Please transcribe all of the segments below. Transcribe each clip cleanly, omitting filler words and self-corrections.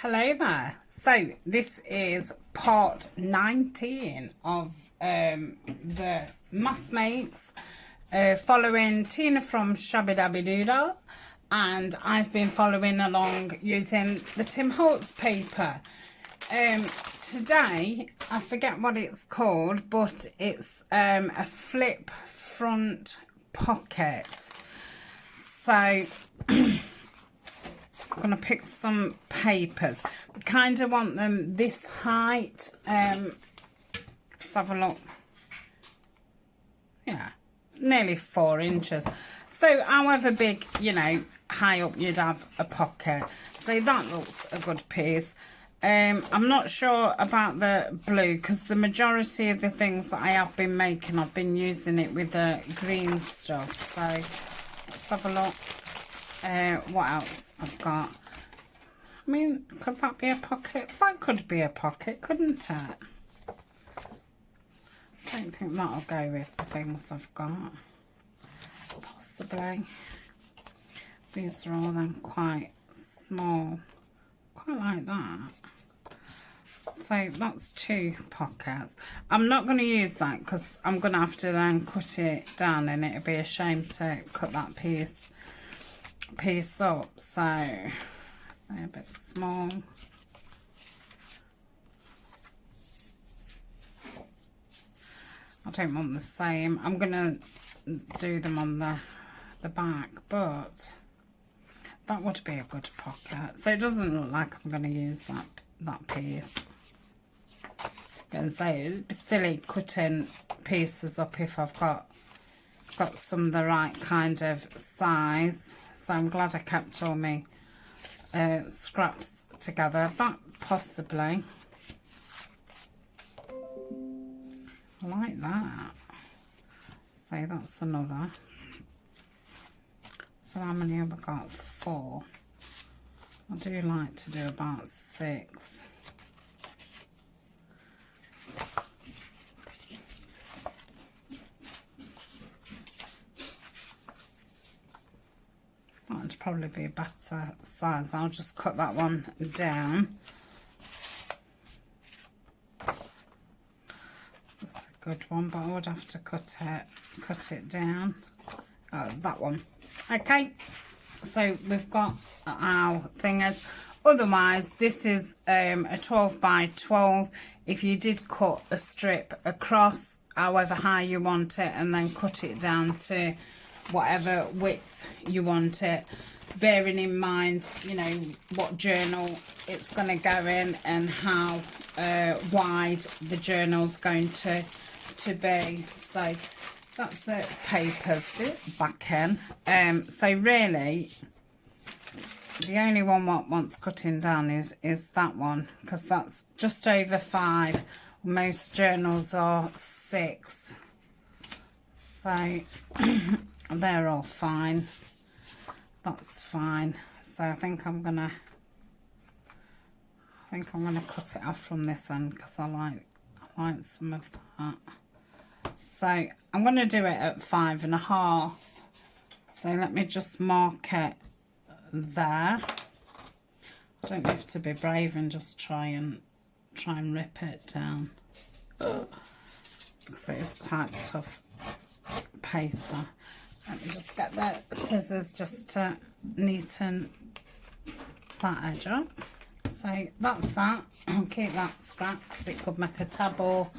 Hello there. So this is part 19 of the mass makes following Tina from Shabbydabbydoodah, and I've been following along using the Tim Holtz paper. Today I forget what it's called, but it's a flip front pocket. So I'm going to pick some papers. We kind of want them this height. Let's have a look. Yeah, nearly 4 inches. So however big, you know, high up you'd have a pocket. So that looks a good piece. I'm not sure about the blue because the majority of the things that I have been making, I've been using it with the green stuff. So let's have a look. What else I've got? I mean, could that be a pocket? That could be a pocket, couldn't it? I don't think that'll go with the things I've got. Possibly. These are all then quite small. Quite like that. So that's 2 pockets. I'm not going to use that because I'm going to have to then cut it down, and it'd be a shame to cut that piece up. So they're a bit small. I don't want the same. I'm going to do them on the back, but that would be a good pocket. So it doesn't look like I'm going to use that piece. I'm going to say it'd be silly cutting pieces up if I've got some of the right kind of size. So I'm glad I kept all my scraps together. That possibly. I like that. So that's another. So how many have I got? 4. I do like to do about 6. That would probably be a better size. I'll just cut that one down. That's a good one, but I would have to cut it down. That one. Okay. So we've got our thingers. Otherwise, this is a 12 by 12. If you did cut a strip across, however high you want it, and then cut it down to whatever width you want it, bearing in mind, you know, what journal it's going to go in and how wide the journal's going to be. So that's the papers bit back in. So really the only one what wants cutting down is that one, because that's just over 5. Most journals are 6, so they're all fine. That's fine. So I think I'm gonna cut it off from this end because I like some of that. So I'm gonna do it at 5.5. So let me just mark it there. I don't have to be brave and just try and rip it down. Because it is quite tough paper. Let me just get the scissors just to neaten that edge up. So that's that. I'll keep that scrap because it could make a tab or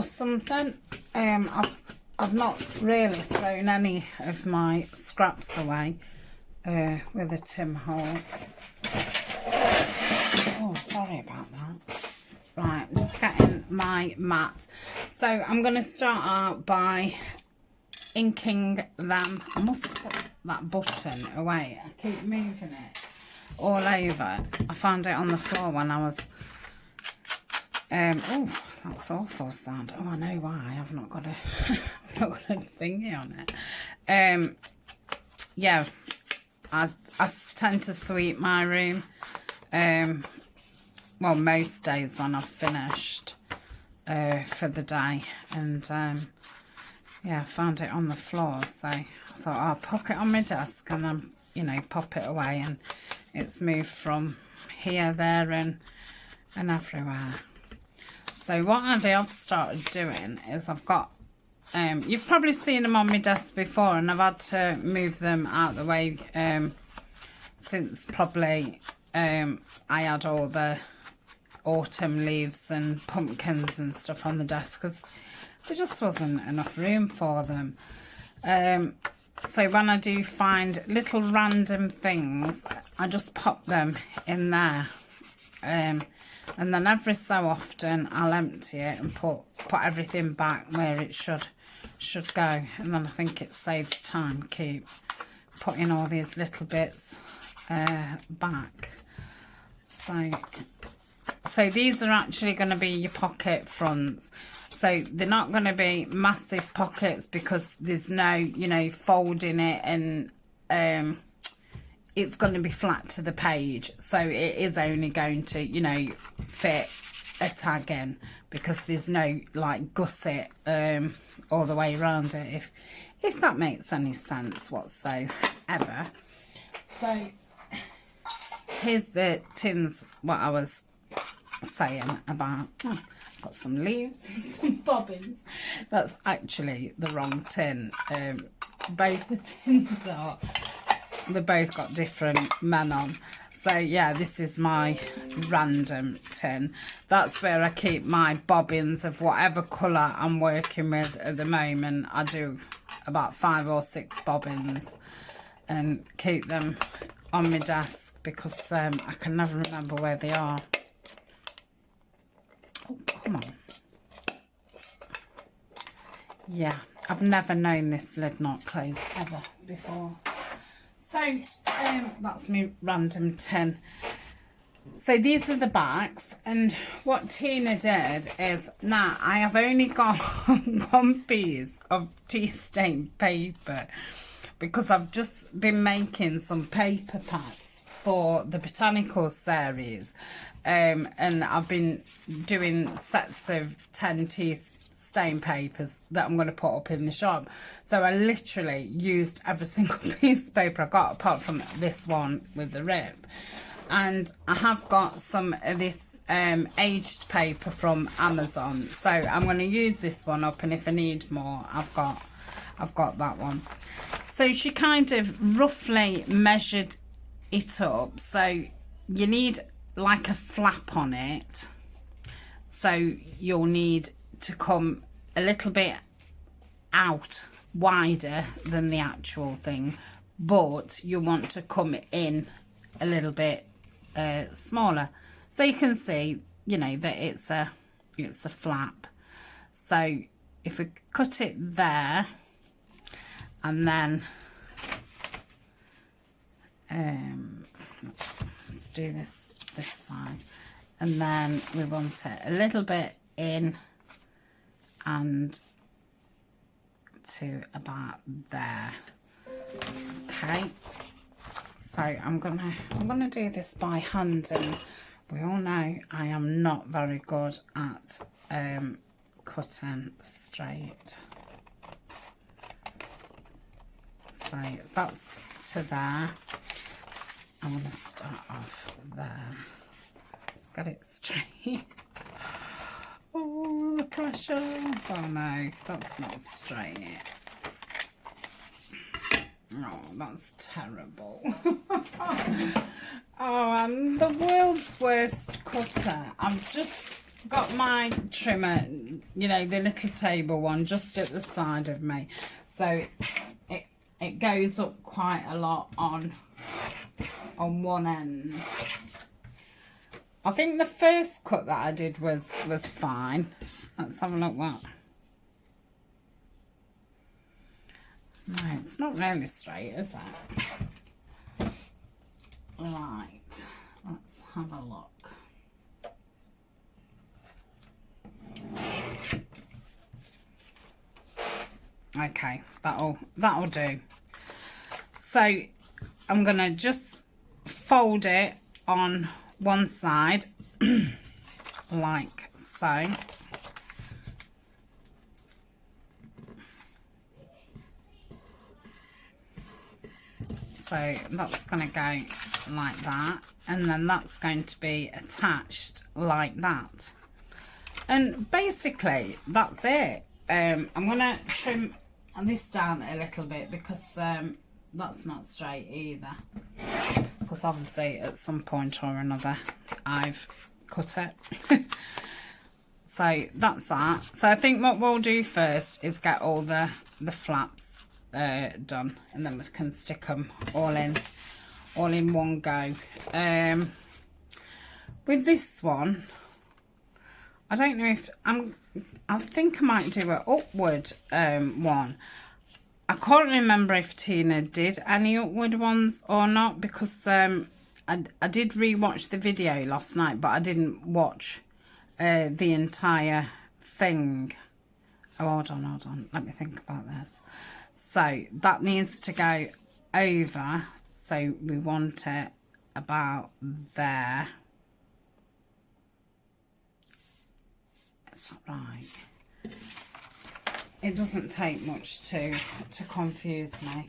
something. I've not really thrown any of my scraps away with the Tim Holtz. Oh, sorry about that. Right, I'm just getting my mat. So I'm going to start out by inking them. I must put that button away. I keep moving it all over. I found it on the floor when I was oh, that's awful sound. Oh, I know why. I've not got a I've not got a thingy on it. Yeah, I tend to sweep my room well, most days when I've finished for the day, and yeah, I found it on the floor, so I thought I'll pop it on my desk and then, you know, pop it away, and it's moved from here, there and everywhere. So what I've started doing is I've got, you've probably seen them on my desk before, and I've had to move them out of the way since probably I had all the autumn leaves and pumpkins and stuff on the desk, because there just wasn't enough room for them. So when I do find little random things, I just pop them in there, and then every so often I'll empty it and put everything back where it should go, and then I think it saves time keep putting all these little bits back. So these are actually going to be your pocket fronts. So they're not going to be massive pockets because there's no, you know, folding it, and it's going to be flat to the page. So it is only going to, you know, fit a tag in, because there's no like gusset all the way around it, if that makes any sense whatsoever. So here's the tins, what I was saying about. Got some leaves and some bobbins. That's actually the wrong tin. Both the tins are, they both got different men on. So yeah, this is my random tin. That's where I keep my bobbins of whatever colour I'm working with at the moment. I do about 5 or 6 bobbins and keep them on my desk, because I can never remember where they are. Oh, come on. Yeah, I've never known this lid not close ever before. So that's my random tin. So these are the backs, and what Tina did is, now I have only got one piece of tea stain paper, because I've just been making some paper packs for the botanical series, and I've been doing sets of 10 tea stain papers that I'm going to put up in the shop. So I literally used every single piece of paper I got, apart from this one with the rip. And I have got some of this aged paper from Amazon, so I'm going to use this one up, and if I need more, I've got that one. So she kind of roughly measured it up. So you need like a flap on it, so you'll need to come a little bit out wider than the actual thing, but you want to come in a little bit smaller, so you can see, you know, that it's a flap. So if we cut it there, and then let's do this side, and then we want it a little bit in and to about there. Okay, so I'm gonna do this by hand, and we all know I am not very good at cutting straight. So that's to there. I'm going to start off there. Let's get it straight. Oh, the pressure. Oh no, that's not straight. Oh, that's terrible. Oh, I'm the world's worst cutter. I've just got my trimmer, you know, the little table one, just at the side of me. So it goes up quite a lot on one end. I think the first cut that I did was fine. Let's have a look what. No, it's not really straight, is it? Right, let's have a look. Okay, that'll do. So I'm gonna just fold it on one side like so. So that's gonna go like that, and then that's going to be attached like that. And basically that's it. I'm gonna trim this down a little bit because that's not straight either, because obviously at some point or another I've cut it. So that's that. So I think what we'll do first is get all the flaps done, and then we can stick them all in one go. With this one, I don't know if I think I might do an upward one. I can't remember if Tina did any upward ones or not, because I did re-watch the video last night, but I didn't watch the entire thing. Oh, hold on, let me think about this. So that needs to go over, so we want it about there. Is that right? It doesn't take much to confuse me.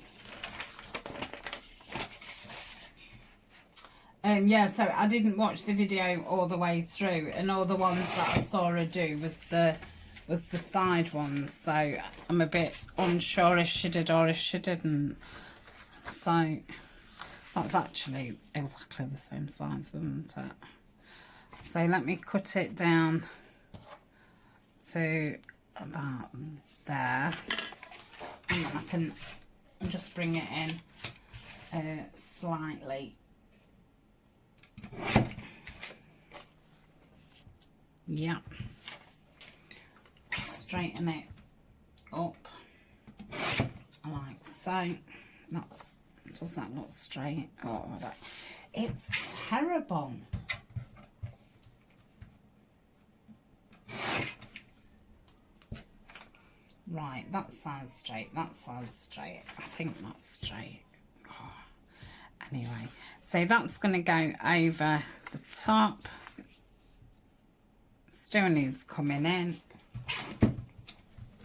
Yeah, so I didn't watch the video all the way through, and all the ones that I saw her do was the side ones, so I'm a bit unsure if she did or if she didn't. So that's actually exactly the same size, isn't it? So let me cut it down to about there, and then I can just bring it in slightly. Yeah, straighten it up like so. Does that look straight? Oh, it's terrible. Right, that side's straight, that side's straight. I think that's straight. Oh. Anyway, so that's going to go over the top. Still needs coming in.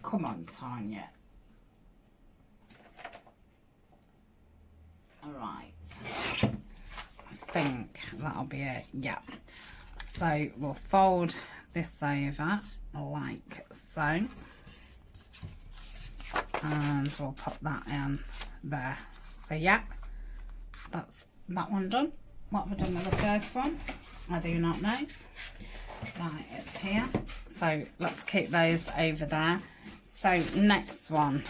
Come on, Tania. Alright. I think that'll be it. Yeah. So we'll fold this over like so. And we'll pop that in there. So yeah, that's that one done. What have I done with the first one? I do not know. Right, it's here. So let's keep those over there. So next one.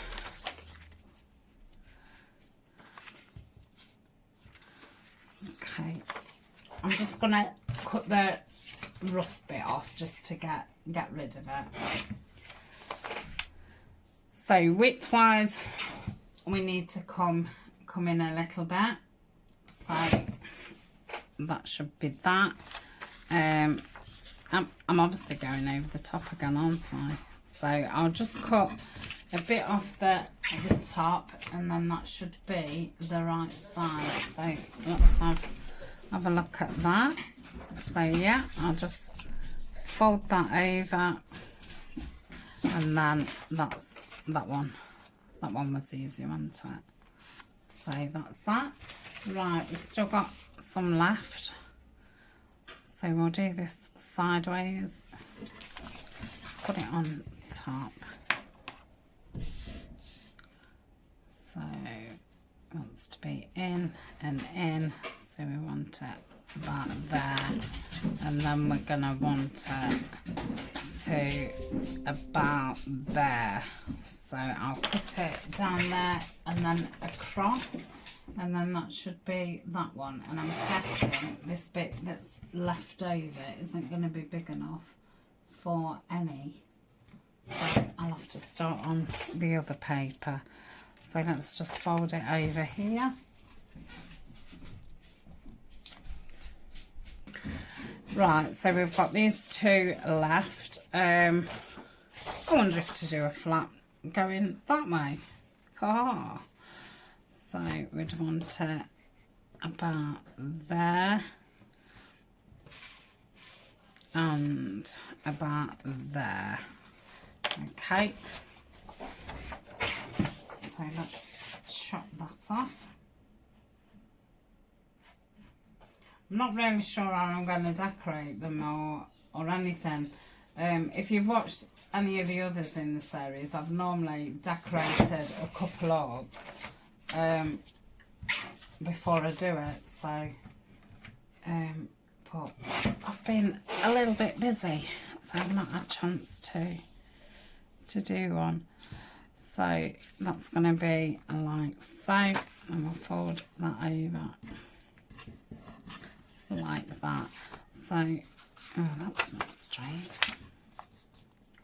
Okay, I'm just gonna cut the rough bit off just to get rid of it. So width wise, we need to come in a little bit. So that should be that. I'm obviously going over the top again, aren't I? So I'll just cut a bit off the top, and then that should be the right size. So let's have a look at that. So yeah, I'll just fold that over, and then that's that one. That one was easy, wasn't it? So that's that. Right, we've still got some left. So we'll do this sideways. Put it on top. So it wants to be in and in. So we want it about there. And then we're going to want it to about there. So I'll put it down there and then across. And then that should be that one. And I'm guessing this bit that's left over isn't going to be big enough for any. So I'll have to start on the other paper. So let's just fold it over here. Right, so we've got these two left. I wonder if to do a flap going that way. Ah. So we'd want it about there and about there. Okay. So let's chop that off. I'm not really sure how I'm going to decorate them or anything. If you've watched any of the others in the series, I've normally decorated a couple up before I do it. So, but I've been a little bit busy, so I've not had a chance to do one. So that's going to be like so, and we'll fold that over like that. So, oh, that's not straight.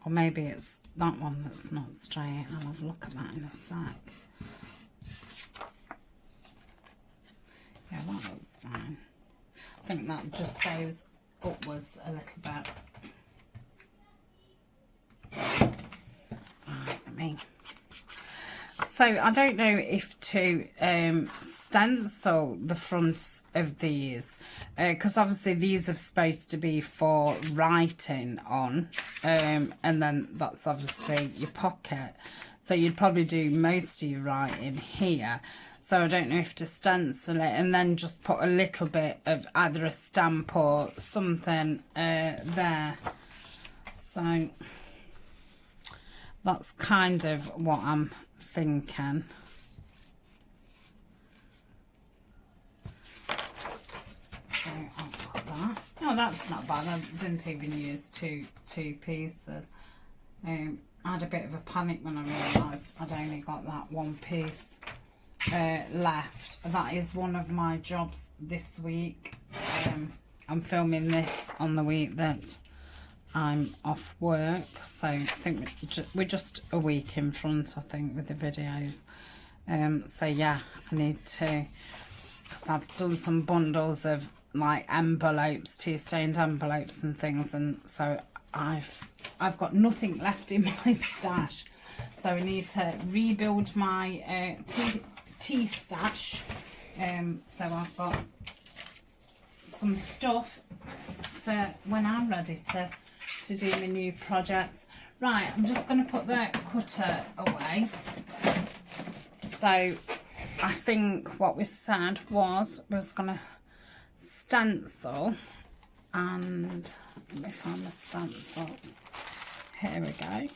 Or maybe it's that one that's not straight. I'll have a look at that in a sec. Yeah, that looks fine. I think that just goes upwards a little bit. Right, let me. So I don't know if to stencil the fronts of these, because obviously these are supposed to be for writing on, and then that's obviously your pocket. So you'd probably do most of your writing here. So I don't know if to stencil it and then just put a little bit of either a stamp or something there. So that's kind of what I'm thinking. So I'll put that. Oh, that's not bad. I didn't even use two pieces. I had a bit of a panic when I realised I'd only got that one piece left. That is one of my jobs this week. I'm filming this on the week that I'm off work, so I think we're just a week in front, I think, with the videos. So yeah, I need to, because I've done some bundles of like envelopes, tea stained envelopes and things, and so I've got nothing left in my stash, so I need to rebuild my tea stash. So I've got some stuff for when I'm ready to do my new projects. Right, I'm just going to put the cutter away. So I think what we said was we was going to stencil, and let me find the stencils. Here we go.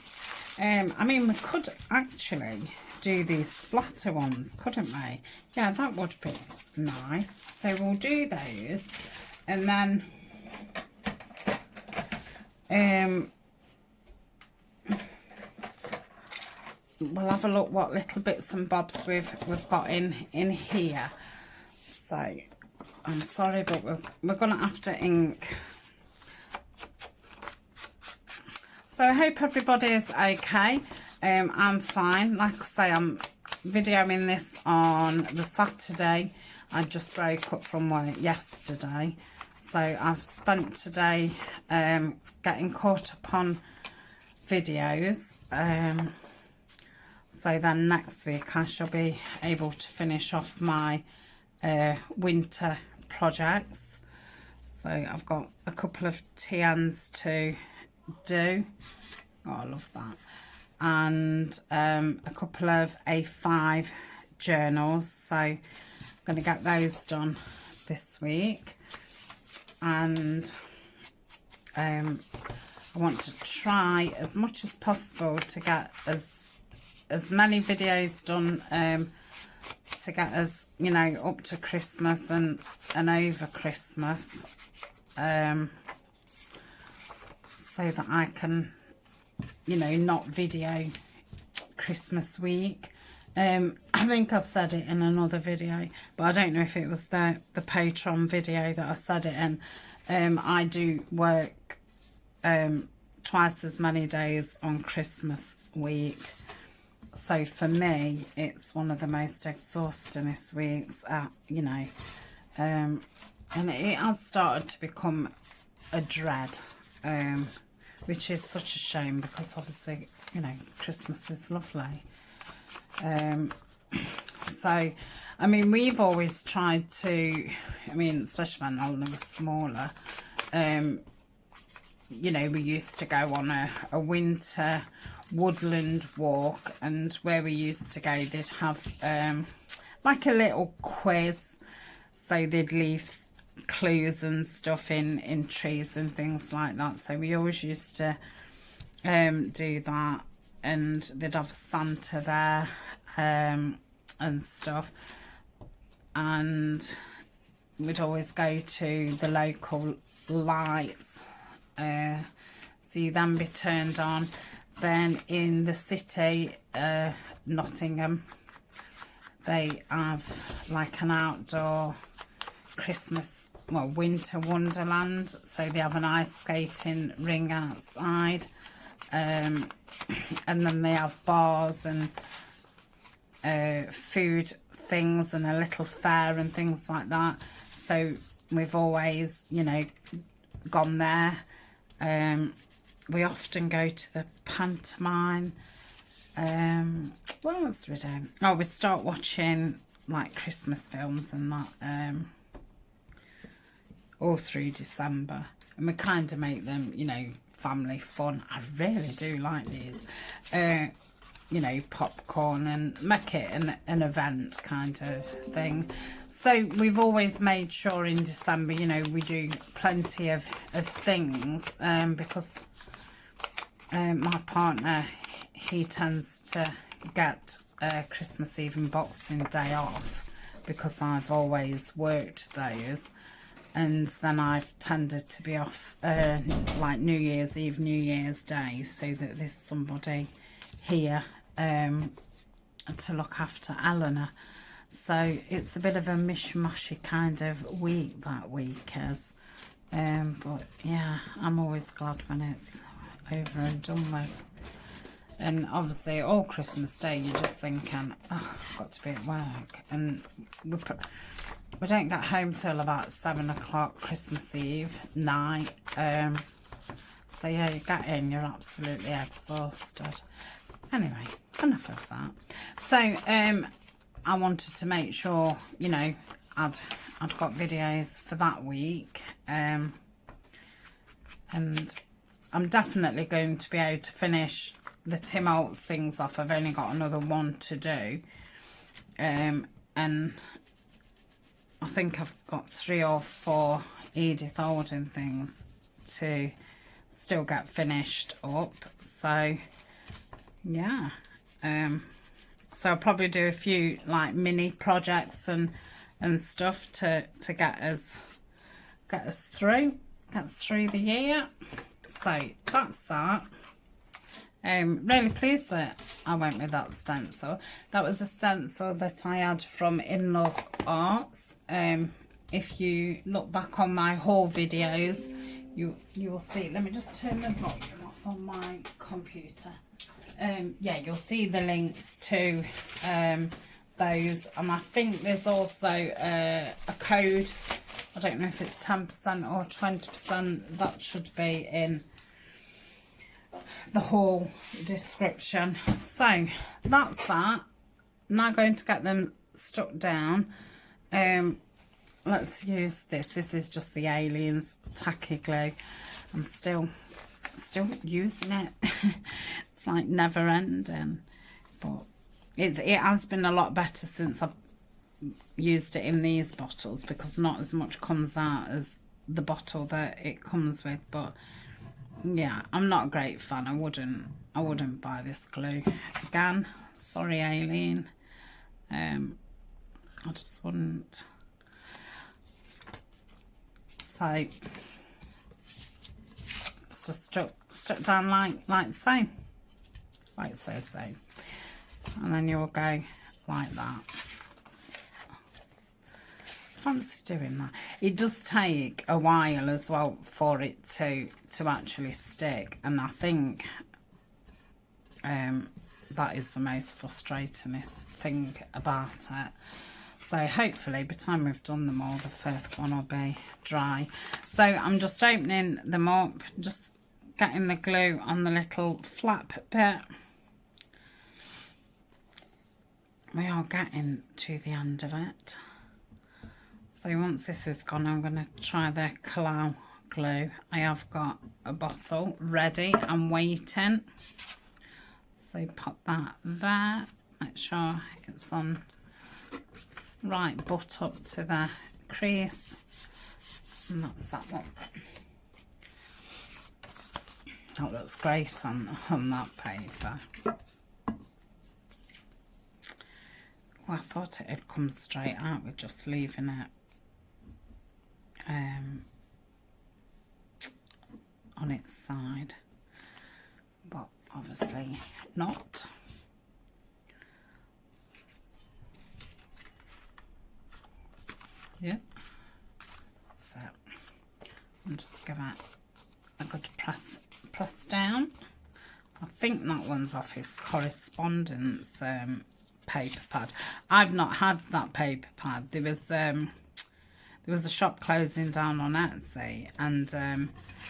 I mean, we could actually do these splatter ones, couldn't we? Yeah, that would be nice. So we'll do those, and then we'll have a look what little bits and bobs we've got in here. So I'm sorry, but we're gonna have to ink. So I hope everybody is okay. I'm fine. Like I say, I'm videoing this on the Saturday. I just broke up from work yesterday, so I've spent today getting caught up on videos. So then next week I shall be able to finish off my winter projects. So I've got a couple of TNs to do. Oh, I love that. And a couple of A5 journals. So I'm going to get those done this week. And I want to try as much as possible to get as many videos done to get us, you know, up to Christmas and over Christmas, so that I can, you know, not video Christmas week. I think I've said it in another video, but I don't know if it was the Patreon video that I said it in. I do work twice as many days on Christmas week. So for me, it's one of the most exhaustingest weeks, you know, and it has started to become a dread, which is such a shame, because obviously, you know, Christmas is lovely. So, I mean, we've always tried to, I mean, especially when Olna was smaller, you know, we used to go on a winter woodland walk, and where we used to go, they'd have like a little quiz. So they'd leave clues and stuff in trees and things like that. So we always used to do that, and they'd have a Santa there and stuff, and we'd always go to the local lights, see them be turned on. Then in the city, Nottingham, they have like an outdoor Christmas, well, winter wonderland. So they have an ice skating ring outside, and then they have bars and food things and a little fair and things like that. So we've always, you know, gone there. We often go to the pantomime. What else do we do? Oh, we start watching like Christmas films and that all through December, and we kind of make them, you know, family fun. I really do like these, you know, popcorn, and make it an event kind of thing. So we've always made sure in December, you know, we do plenty of things, because my partner, he tends to get Christmas Eve and Boxing Day off, because I've always worked those, and then I've tended to be off like New Year's Eve, New Year's Day, so that there's somebody here to look after Eleanor. So it's a bit of a mishmashy kind of week that week is, but yeah, I'm always glad when it's over and done with. And obviously all Christmas Day you're just thinking, oh, I've got to be at work, and we don't get home till about 7 o'clock Christmas Eve night. So yeah, you get in, you're absolutely exhausted. Anyway, enough of that. So I wanted to make sure, you know, I'd got videos for that week, and I'm definitely going to be able to finish the Tim Holtz things off. I've only got another one to do, and I think I've got 3 or 4 Edith Alden things to still get finished up. So yeah, so I'll probably do a few like mini projects and stuff to get us through the year. So that's that. Really pleased that I went with that stencil. That was a stencil that I had from In Love Arts. If you look back on my haul videos, you will see. Let me just turn the volume off on my computer. Yeah, you'll see the links to those, and I think there's also a code. I don't know if it's 10% or 20%. That should be in the haul description. So that's that. Now going to get them stuck down. Let's use this. This is just the Aliens tacky glue. I'm still using it. It's like never ending, but it has been a lot better since I've used it in these bottles, because not as much comes out as the bottle that it comes with. But yeah, I'm not a great fan. I wouldn't buy this glue again. Sorry, Aileen. I just wouldn't. So it's just stuck down like so. Like so. And then you'll go like that. Fancy doing that. It does take a while as well for it to actually stick, and I think that is the most frustratingest thing about it. So hopefully by the time we've done them all, the first one will be dry. So I'm just opening them up, just getting the glue on the little flap bit. We are getting to the end of it. So once this is gone, I'm going to try the Kalau glue. I have got a bottle ready and waiting. So pop that there. Make sure it's on right butt up to the crease. And that's that one. That looks great on that paper. Well, I thought it had come straight out with just leaving it on its side, but obviously not. Yeah. So I'll just give it a good press down. I think that one's off his correspondence paper pad. I've not had that paper pad. There was a shop closing down on Etsy, and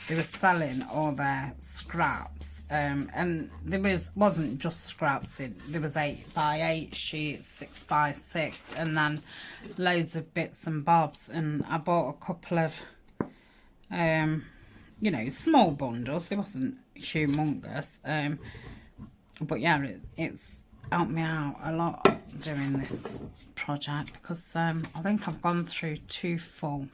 they were selling all their scraps, and there wasn't just scraps. There was 8x8 sheets, 6x6, and then loads of bits and bobs. And I bought a couple of you know, small bundles. It wasn't humongous, but yeah, it's helped me out a lot doing this project, because I think I've gone through 2 full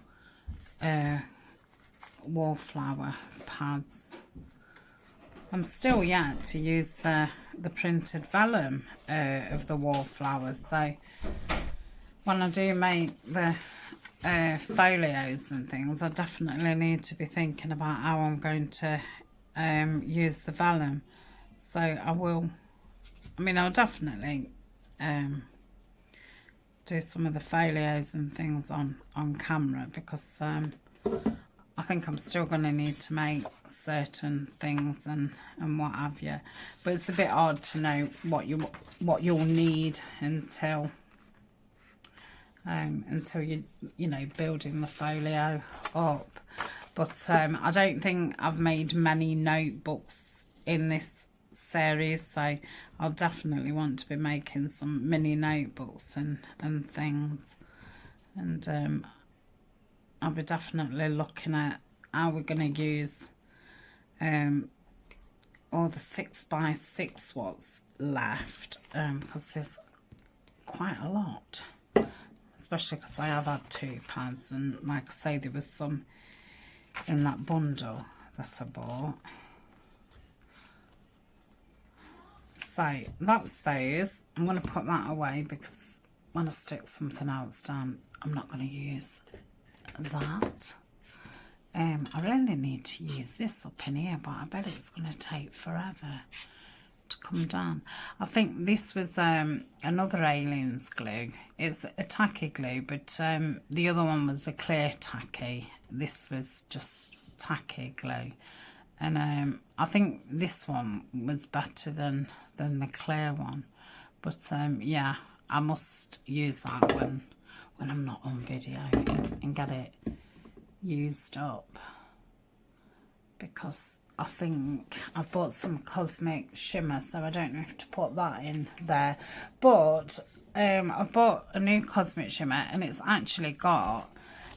wallflower pads. I'm still yet to use the printed vellum of the wallflowers, so when I do make the folios and things, I definitely need to be thinking about how I'm going to use the vellum. So I'll definitely do some of the folios and things on camera, because I think I'm still going to need to make certain things and what have you. But it's a bit hard to know what you'll need until you know, building the folio up. But I don't think I've made many notebooks in this series, so I'll definitely want to be making some mini notebooks and things. And I'll be definitely looking at how we're going to use all the 6x6 what's left, because there's quite a lot, especially because I have had 2 pads, and like I say, there was some in that bundle that I bought. So that's those. I'm going to put that away, because when I stick something else down, I'm not going to use that. I really need to use this up in here, but I bet it's going to take forever to come down. I think this was another Aliens glue. It's a tacky glue, but the other one was the clear tacky. This was just tacky glue, and I think this one was better than the clear one. But yeah, I must use that when I'm not on video and get it used up, because I think I've bought some cosmic shimmer, so I don't know if to put that in there. But I've bought a new cosmic shimmer, and it's actually got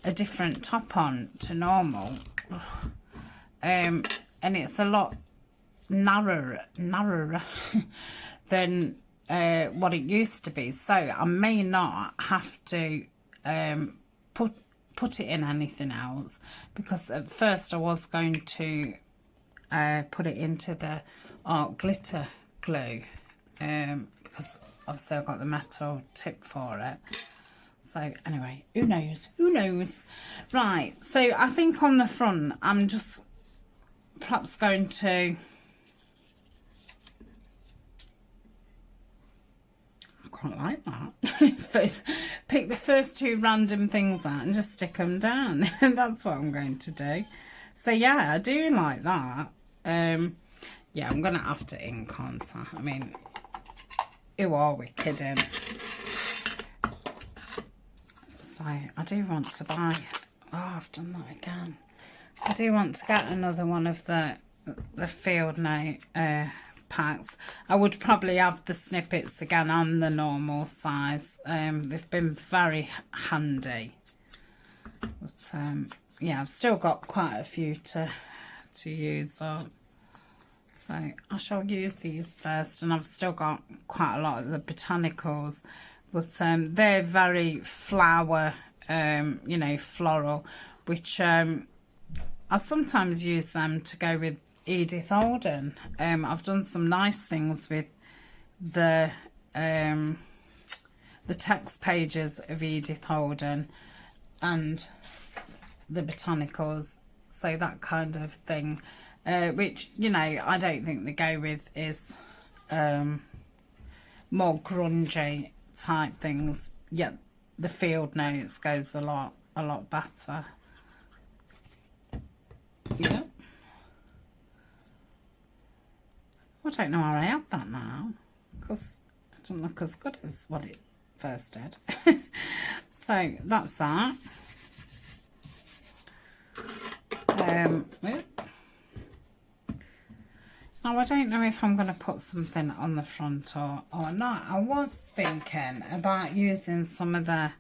a different top on to normal, and it's a lot narrower than what it used to be. So I may not have to put it in anything else, because at first I was going to put it into the art glitter glue, because obviously I've got the metal tip for it. So anyway, who knows. Right, so I think on the front I'm just perhaps going to, I quite like that. First, pick the first 2 random things out and just stick them down. That's what I'm going to do. So yeah, I do like that. Yeah, I'm gonna have to ink, aren't I? I mean, who are we kidding? So I do want to buy, oh, I've done that again. I do want to get another one of the field note packs. I would probably have the snippets again and the normal size. They've been very handy. But yeah, I've still got quite a few to use up. So I shall use these first, and I've still got quite a lot of the botanicals, but they're very flower, you know, floral. which I sometimes use them to go with Edith Holden. I've done some nice things with the text pages of Edith Holden and the botanicals, so that kind of thing, which, you know, I don't think the go with is more grungy type things, yet the field notes goes a lot better. Yeah, I don't know how I add that now, because it doesn't look as good as what it first did. So that's that. Now I don't know if I'm going to put something on the front or not. I was thinking about using some of the,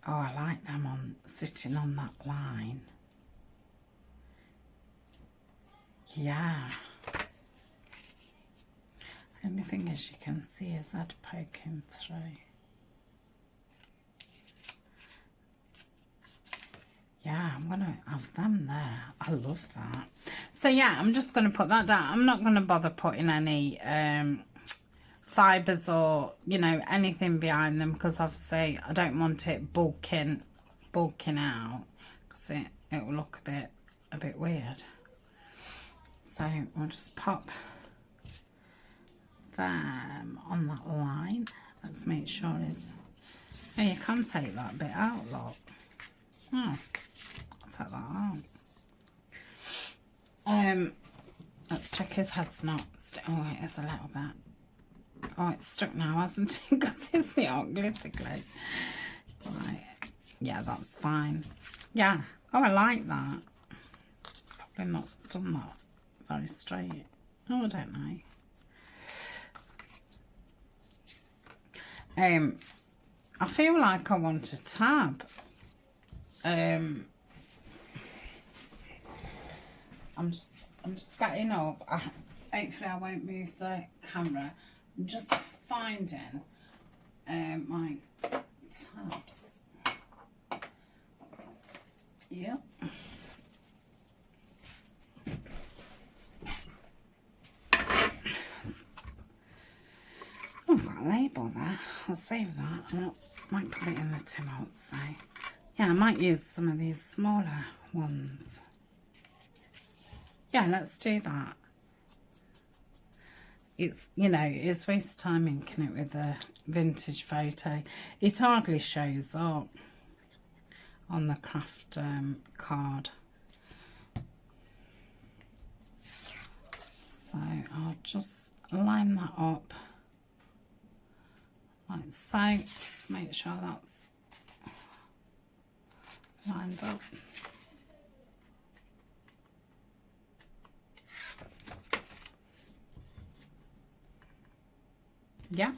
oh, I like them on sitting on that line. Yeah. Only thing is, you can see his head poking through. Yeah, I'm going to have them there. I love that. So yeah, I'm just going to put that down. I'm not going to bother putting any fibres or, you know, anything behind them, because obviously I don't want it bulking out, because it will look a bit weird. So we'll just pop them on that line. Let's make sure it's... Oh, you can take that bit out, look. Oh, I'll take that out. Let's check his head's not stuck. Oh, it is a little bit. Oh, it's stuck now, hasn't it? Because it's the hot glitter glue. Right. Yeah, that's fine. Yeah. Oh, I like that. Probably not done that very straight. Oh, I don't know. I feel like I want a tab. I'm just getting up. Hopefully I won't move the camera. I'm just finding my tabs. Yep. Oh, I've got a label there. I'll save that. I might put it in the tin outside. Yeah, I might use some of these smaller ones. Yeah, let's do that. It's, you know, it's waste time inking it with a vintage photo. It hardly shows up on the craft card. So I'll just line that up like so. Let's make sure that's lined up. Yeah,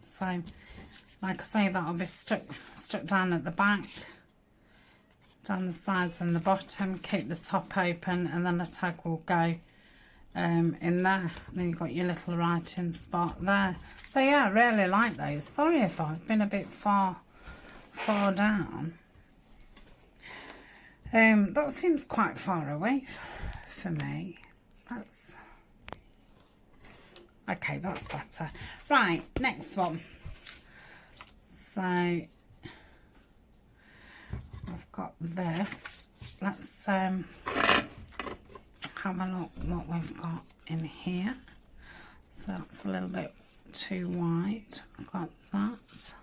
so like I say, that'll be stuck down at the back, down the sides and the bottom. Keep the top open, and then the tag will go in there. Then you've got your little writing spot there. So yeah, I really like those. Sorry if I've been a bit far down. That seems quite far away for me. That's okay, that's better. Right, next one. So I've got this. Let's have a look what we've got in here. So that's a little bit too white. I've got that.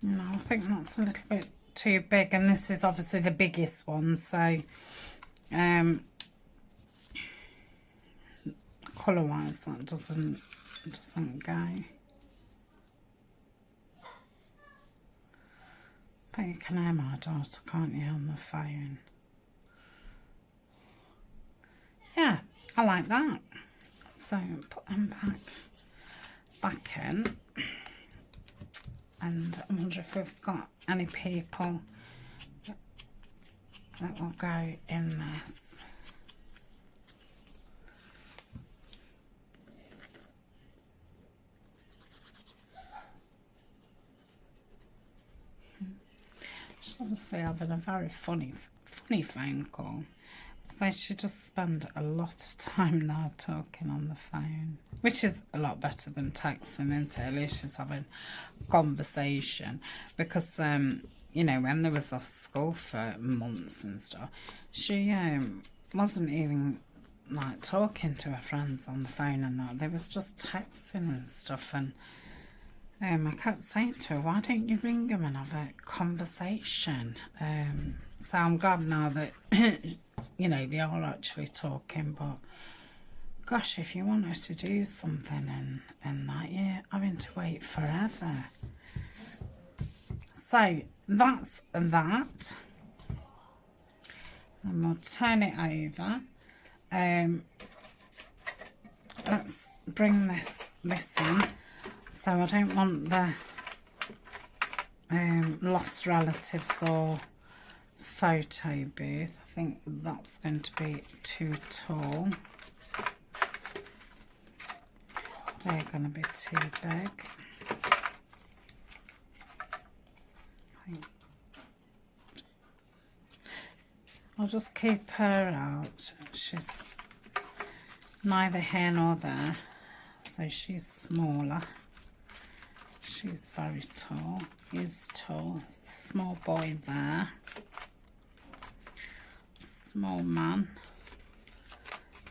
No, I think that's a little bit too big, and this is obviously the biggest one, so colour wise that doesn't go. But you can hear my daughter, can't you, on the phone? Yeah, I like that. So put them back in. And I wonder if we've got any people that will go in this. She's obviously having a very funny phone call. So she just spend a lot of time now talking on the phone, which is a lot better than texting, isn't it? At least she's having a conversation, because you know, when they was off school for months and stuff, she wasn't even like talking to her friends on the phone and that. They was just texting and stuff, and I kept saying to her, why don't you ring them and have a conversation? So I'm glad now that you know, they are actually talking. But gosh, if you want her to do something and that, you're having to wait forever. So that's that. And we'll turn it over. Let's bring this in. So I don't want the lost relatives or photo booth. I think that's going to be too tall. They're going to be too big. I'll just keep her out. She's neither here nor there, so she's smaller. She's very tall. He's tall. Small boy there. Small man.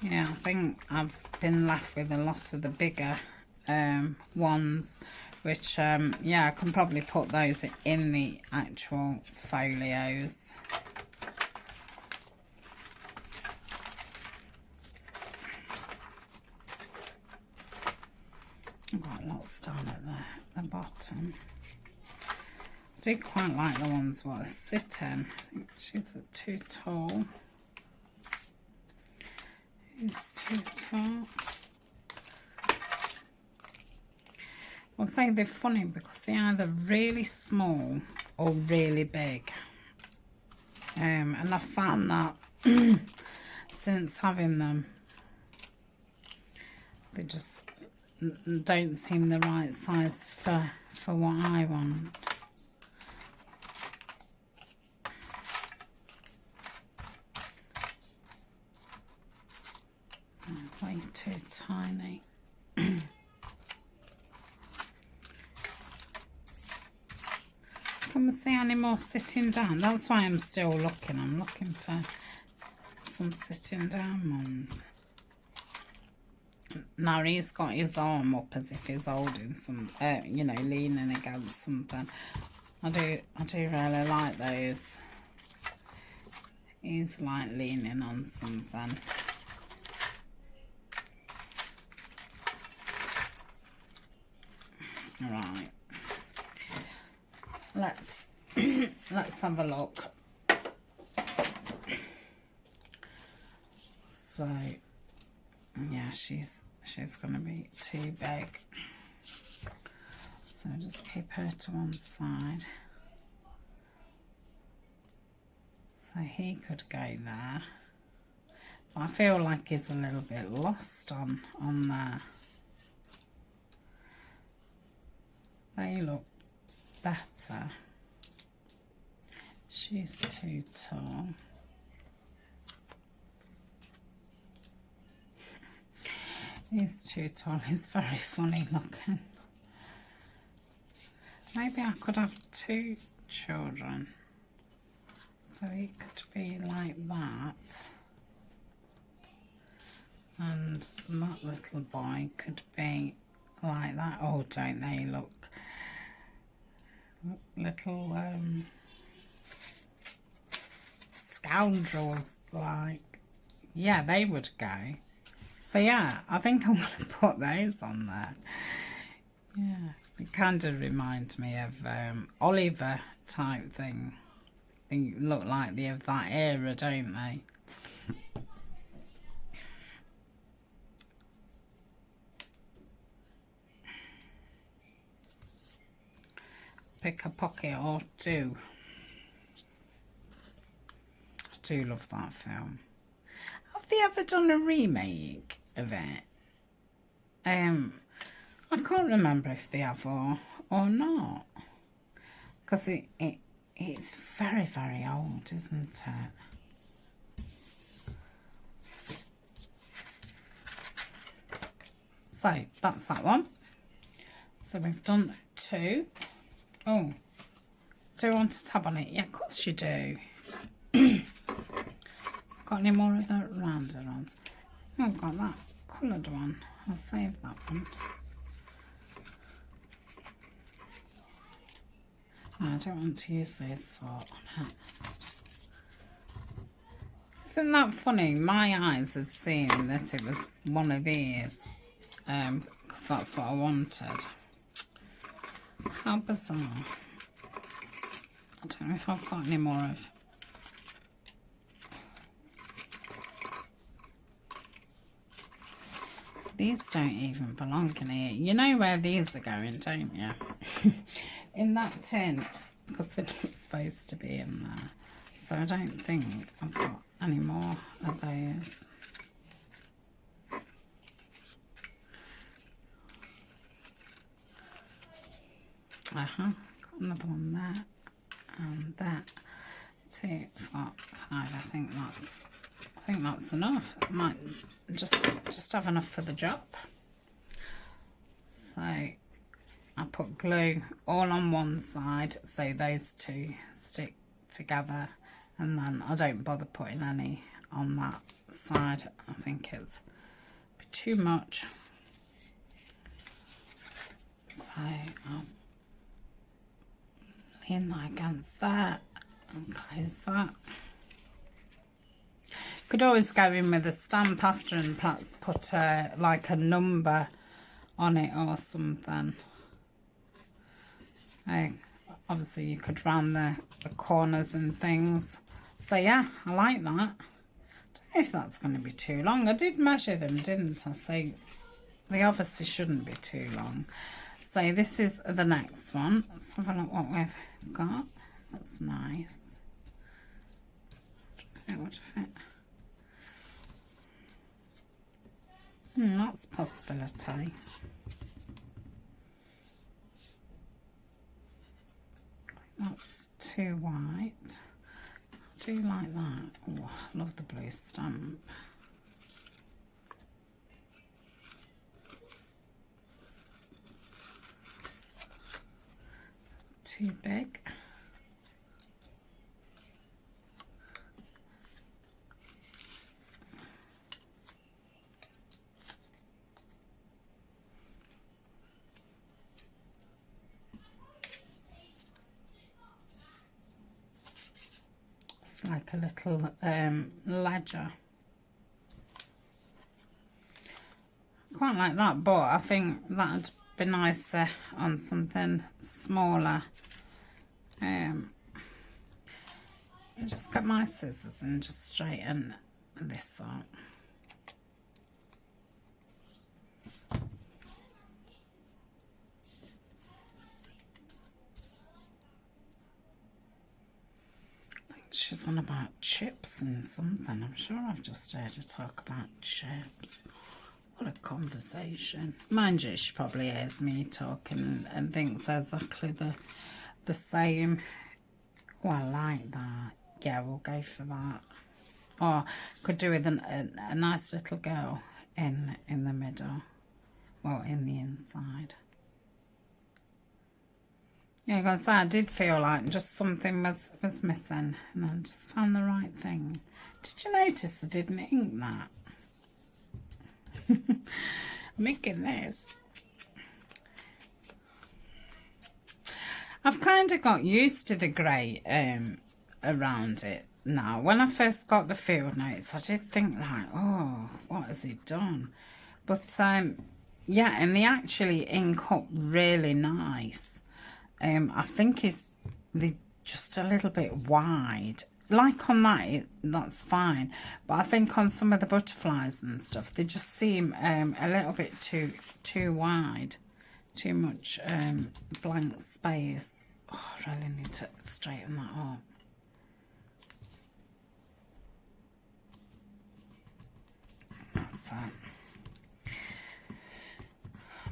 Yeah, I think I've been left with a lot of the bigger ones, which yeah, I can probably put those in the actual folios. I've got lots down at the bottom. I do quite like the ones what are sitting. I think she's too tall. It's too tall. I'll say they're funny because they're either really small or really big. And I found that since having them, they just don't seem the right size for what I want. Way too tiny. Can we see any more sitting down? That's why I'm still looking. I'm looking for some sitting down ones. Now he's got his arm up as if he's holding some, you know, leaning against something. I do really like those. He's like leaning on something. Right. Let's have a look. So yeah, she's going to be too big, so just keep her to one side. So he could go there, but I feel like he's a little bit lost on there. They look better. She's too tall. He's too tall. He's very funny looking. Maybe I could have two children. So he could be like that. And that little boy could be like that. Oh, don't they look little scoundrels, like, yeah, they would go. So yeah, I think I'm going to put those on there. Yeah, it kind of reminds me of Oliver type thing. They look like they're of that era, don't they? Pick a pocket or two. do love that film. Have they ever done a remake of it? I can't remember if they have or not. Because it's very, very old, isn't it? So that's that one. So we've done 2. Oh, do you want to tab on it? Yeah, of course you do. Got any more of the rounder ones? Oh, I've got that coloured one. I'll save that one. No, I don't want to use this sort on it. Isn't that funny? My eyes had seen that it was one of these. Because that's what I wanted. How bizarre. I don't know if I've got any more of. These don't even belong in here. You know where these are going, don't you? In that tin, because they're not supposed to be in there. So I don't think I've got any more of those. Got another one there, and that 2, 4, 5. I think that's enough. It might just have enough for the job. So I put glue all on one side, so those 2 stick together, and then I don't bother putting any on that side. I think it's too much. So I'll lean that against that and close that. Could always go in with a stamp after and perhaps put like a number on it or something. Obviously you could round the corners and things. So yeah, I like that. I don't know if that's going to be too long. I did measure them, didn't I? So they obviously shouldn't be too long. So this is the next one. Let's have a look what we've got. That's nice. It would fit. That's a possibility. That's too white. I do like that. Oh, I love the blue stamp. Too big. It's like a little ledger. Quite like that, but I think that'd be nicer on something smaller. Just get my scissors and just straighten this out. I think she's on about chips and something. I'm sure I've just heard her talk about chips. What a conversation. Mind you, she probably hears me talking and thinks exactly the same. Oh, I like that. Yeah, we'll go for that. Or could do with a nice little girl in the middle. Well, in the inside. Yeah, because I did feel like just something was missing. And I just found the right thing. Did you notice I didn't ink that? Making this. I've kind of got used to the grey around it now. When I first got the field notes, I did think like, oh, what has he done? But yeah, and they actually ink up really nice. I think they're just a little bit wide. Like on that, that's fine. But I think on some of the butterflies and stuff, they just seem a little bit too wide. Too much blank space. Oh, I really need to straighten that up. So I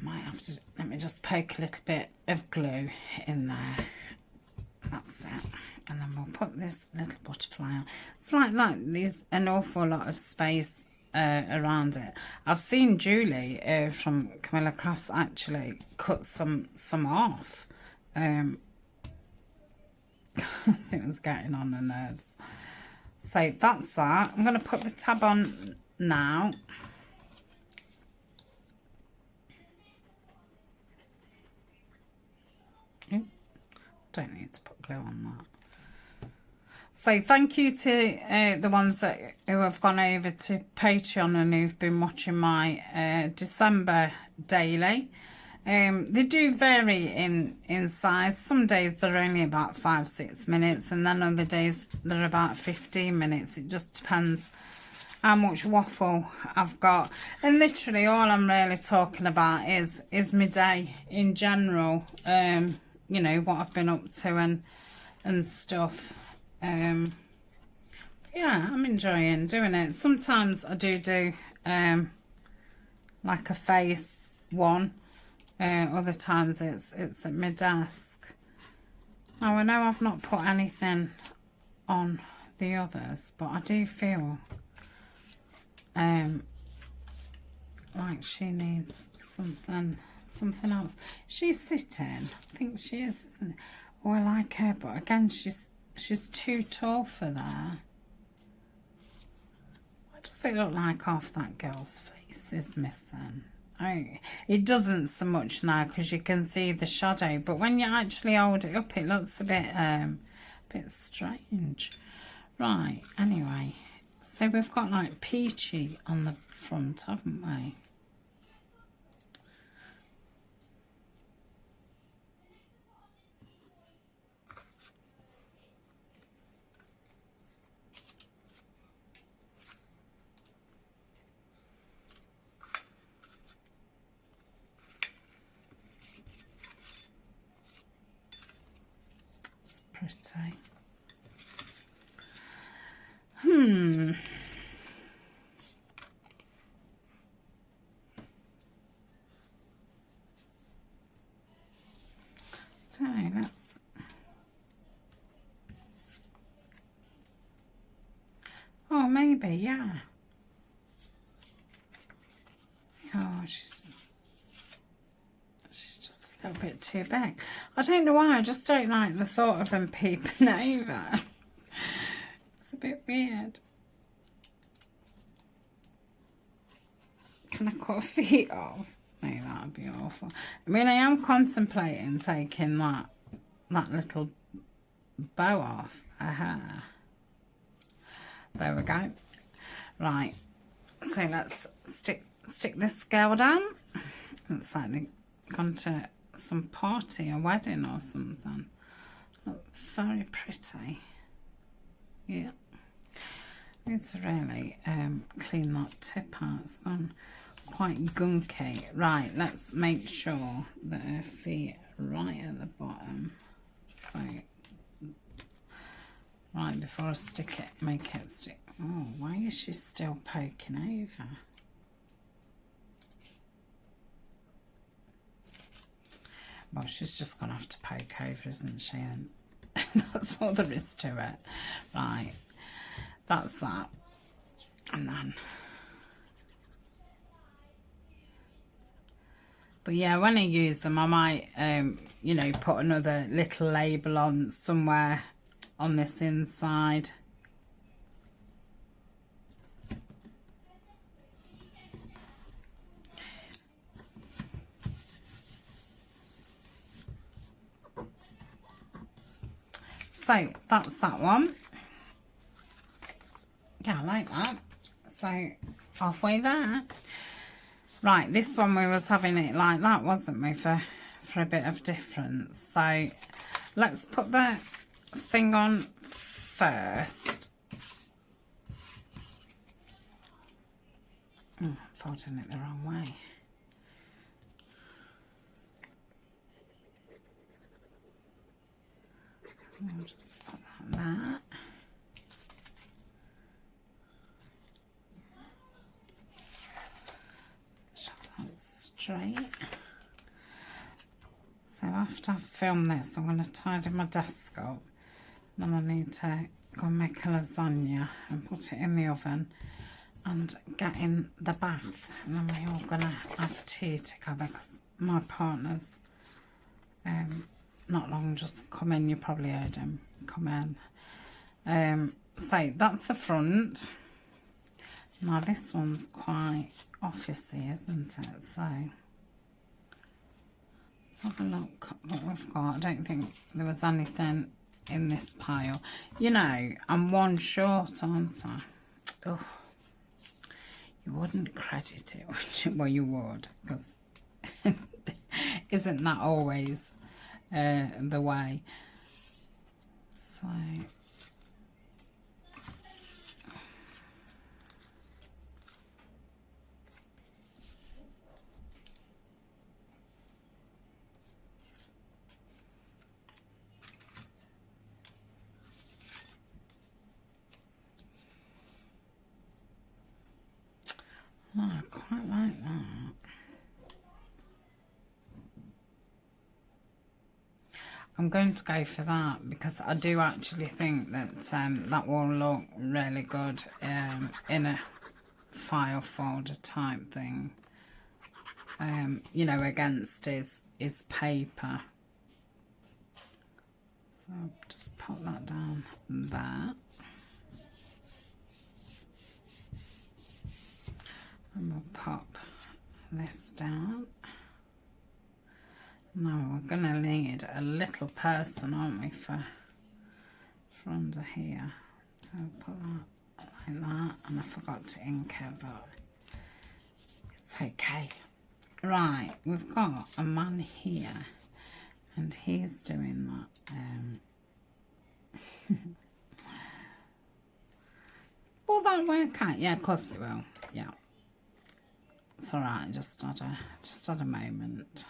might have to, let me just poke a little bit of glue in there. That's it. And then we'll put this little butterfly on. It's like that, there's an awful lot of space around it. I've seen Julie from Camilla Crafts actually cut some off. It was getting on her nerves. So that's that. I'm going to put the tab on now. Ooh, don't need to put glue on that. So thank you to the ones who have gone over to Patreon and who've been watching my December daily. They do vary in size. Some days they're only about 5-6 minutes, and then other days they're about 15 minutes. It just depends how much waffle I've got. And literally all I'm really talking about is my day in general. You know, what I've been up to and stuff. Yeah, I'm enjoying doing it. Sometimes I do like a face one. Other times it's at my desk. Now I know I've not put anything on the others, but I do feel like she needs something else. She's sitting. I think she is, isn't it? Oh, I like her, but again she's too tall for that. Why does it look like half that girl's face is missing? Oh, it doesn't so much now because you can see the shadow, but when you actually hold it up it looks a bit strange. Right, anyway, so we've got like peachy on the front, haven't we? Pretty. So let's. Oh, maybe, yeah. Oh, she's just a little bit too big. I don't know why, I just don't like the thought of them peeping over. It's a bit weird. Can I cut her feet off? No, that would be awful. I mean, I am contemplating taking that little bow off her hair. There we go. Right, so let's stick this girl down. Looks like they've gone to some party, a wedding or something. Look very pretty. Yeah. Need to really clean that tip out. It's gone quite gunky. Right, let's make sure that her feet are right at the bottom. So, right before I stick it, make it stick. Oh, why is she still poking over? Well, she's just going to have to poke over, isn't she? And that's all there is to it. Right, that's that. And then... But yeah, when I use them, I might, you know, put another little label on somewhere on this inside. So that's that one. Yeah, I like that. So halfway there. Right, this one we was having it like that, wasn't we, for a bit of difference. So let's put the thing on first. Oh, I'm folding it the wrong way. I'll just put that there. straight. So after I've filmed this, I'm going to tidy my desk up. Then I need to go and make a lasagna and put it in the oven and get in the bath. And then we're all going to have tea together because my partner's not long just come in. You probably heard him come in. So that's the front. Now this one's quite officey, isn't it? So let's have a look what we've got. I don't think there was anything in this pile. You know, I'm one short, aren't I? Oh, you wouldn't credit it, would you? Well, you would, because isn't that always the way? So oh, I quite like that. I'm going to go for that because I do actually think that that will look really good in a file folder type thing. You know, against his paper. So I'll just put that down there. And we'll pop this down. Now we're going to need a little person, aren't we, for under here. So I'll put that like that. And I forgot to ink it, but it's okay. Right, we've got a man here. And he's doing that. Will that work out? Yeah, of course it will. Yeah. It's alright, just had a moment.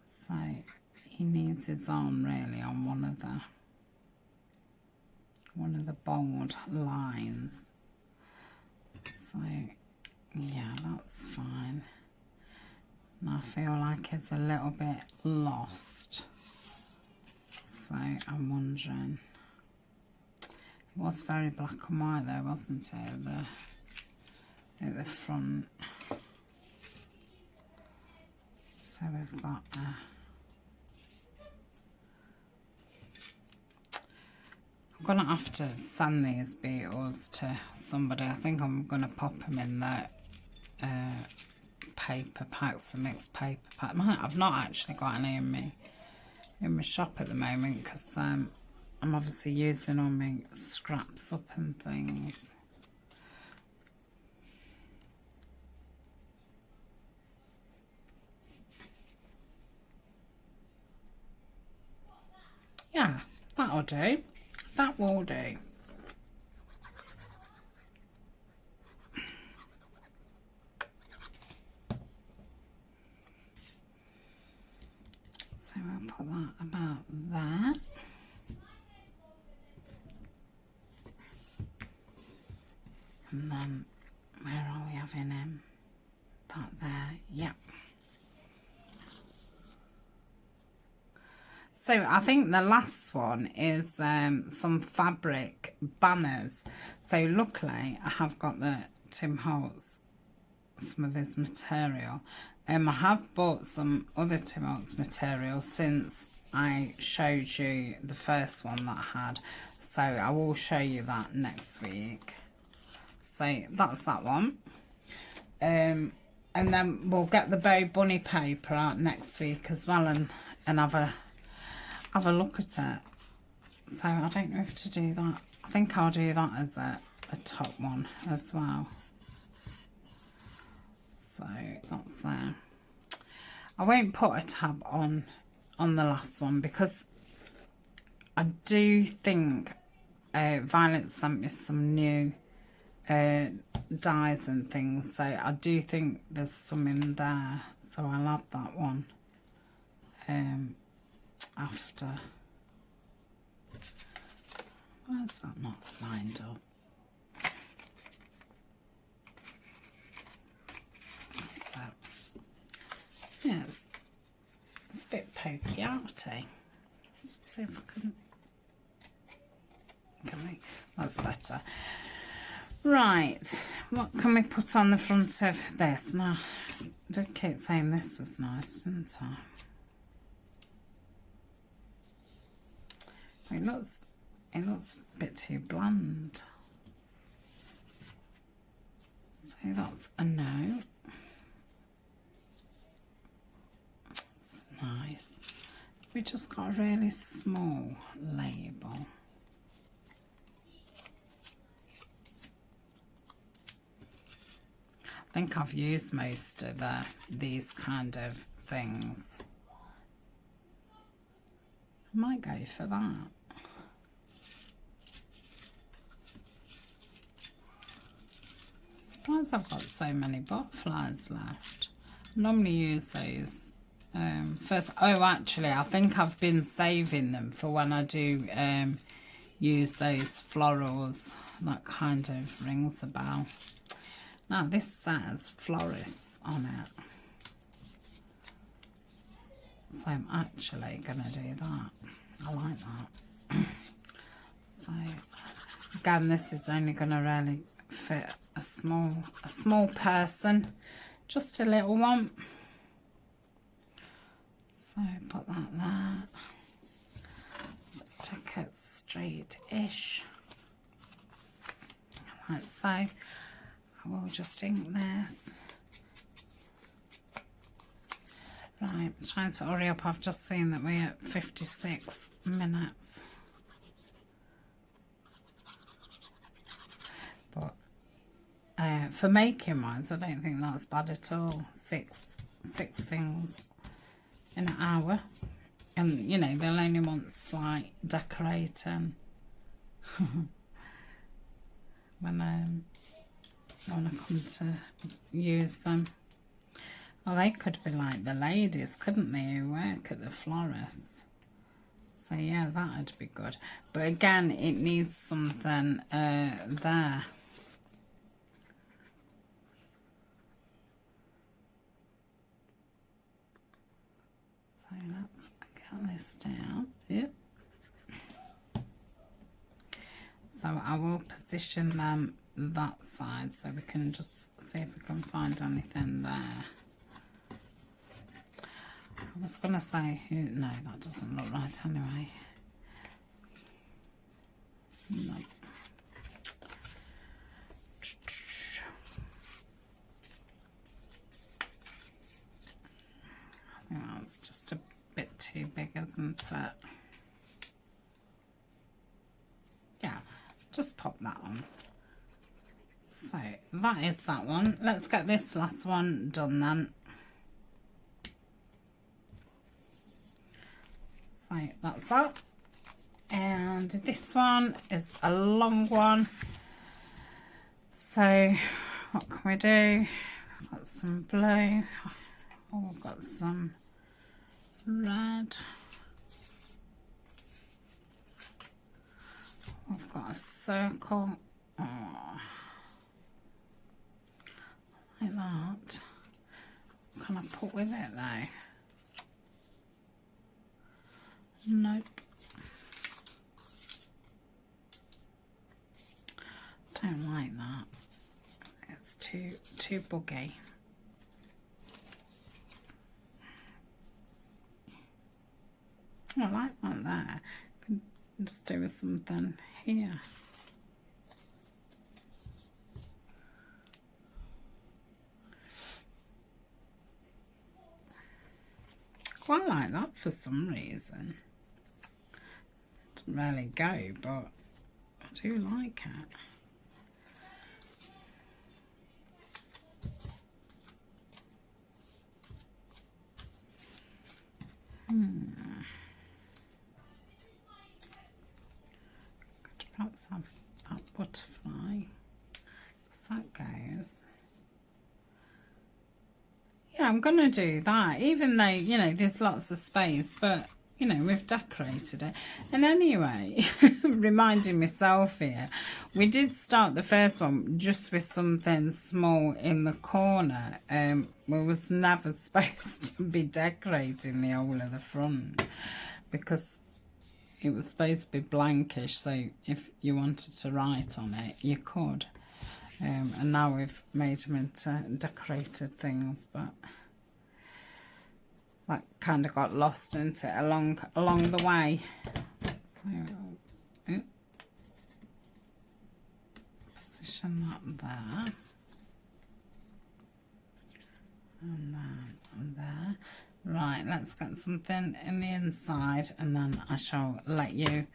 So he needs his arm really on one of the bold lines. So yeah, that's fine. And I feel like it's a little bit lost. So I'm wondering. It was very black and white though, wasn't it? At the front. So we've got I'm gonna have to send these beetles to somebody. I think I'm gonna pop them in the paper packs, the mixed paper pack. I've not actually got any in my shop at the moment because I'm obviously using all my scraps up and things. Yeah, that'll do. That will do. So I'll put that about there. And then, where are we having him? That there, yep. So I think the last one is some fabric banners. So luckily I have got the Tim Holtz, some of his material. I have bought some other Tim Holtz material since I showed you the first one that I had. So I will show you that next week. So that's that one. And then we'll get the Bow Bunny paper out next week as well and have a look at it. So I don't know if to do that. I think I'll do that as a top one as well. So that's there. I won't put a tab on the last one because I do think Violet sent me some new dyes and things, so I do think there's some in there, so I'll add that one after. Why is that not lined up? So Yeah, it's a bit pokey outy. Let's see if I can. Okay, that's better. Right, what can we put on the front of this? Now, I did keep saying this was nice, didn't I? It looks a bit too bland. So that's a no. It's nice. We just got a really small label. I think I've used most of these kind of things. I might go for that. Surprised I've got so many butterflies left. I normally use those first. Oh, actually, I think I've been saving them for when I do use those florals. That kind of rings a bell. Now this says florist on it, so I'm actually going to do that. I like that. So again, this is only going to really fit a small person, just a little one. So put that there. Just take it straight-ish, like so. I will just ink this. Right, I'm trying to hurry up. I've just seen that we're at 56 minutes. But for making ones, I don't think that's bad at all. Six things in an hour. And, you know, they'll only want slight decorating when I come to use them. Well, they could be like the ladies, couldn't they, who work at the florist? So yeah, that'd be good. But again, it needs something there. So let's get this down. Yep. So I will position them that side so we can just see if we can find anything there. I was going to say, no, that doesn't look right anyway. No. I think that's just a bit too big, isn't it? Yeah, just pop that on. So that is that one. Let's get this last one done then. So that's that. And this one is a long one. So what can we do? I've got some blue. Oh, I've got some red. I've got a circle. Oh, like that. What can I put with it though? Nope. Don't like that. It's too buggy. I like that there. Can just do with something here. Quite like that for some reason. Doesn't really go, but I do like it. Could perhaps have that butterfly. So that goes. Yeah, I'm gonna do that, even though, you know, there's lots of space, but you know, we've decorated it. And anyway, reminding myself here, we did start the first one just with something small in the corner. We was never supposed to be decorating the whole of the front because it was supposed to be blankish, so if you wanted to write on it, you could. And now we've made them into decorated things, but that kind of got lost into it along the way. So position that there, and then there. Right, let's get something in the inside, and then I shall let you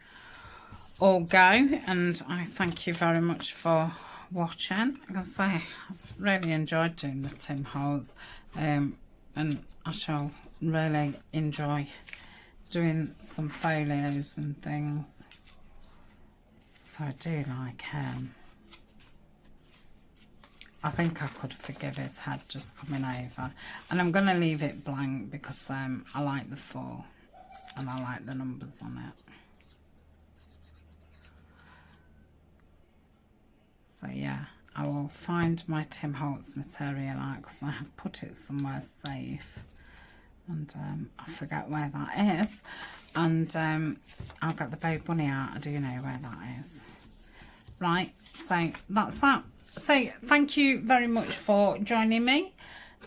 all go. And I thank you very much for watching. Like I say, I've really enjoyed doing the Tim Holtz, and I shall really enjoy doing some folios and things. So I do like him. I think I could forgive his head just coming over, and I'm going to leave it blank because I like the 4 and I like the numbers on it. So yeah, I will find my Tim Holtz material out because I have put it somewhere safe, and I forget where that is, and I'll get the Bow Bunny out. I do know where that is. Right, so that's that. So thank you very much for joining me,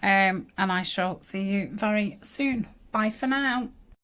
and I shall see you very soon. Bye for now.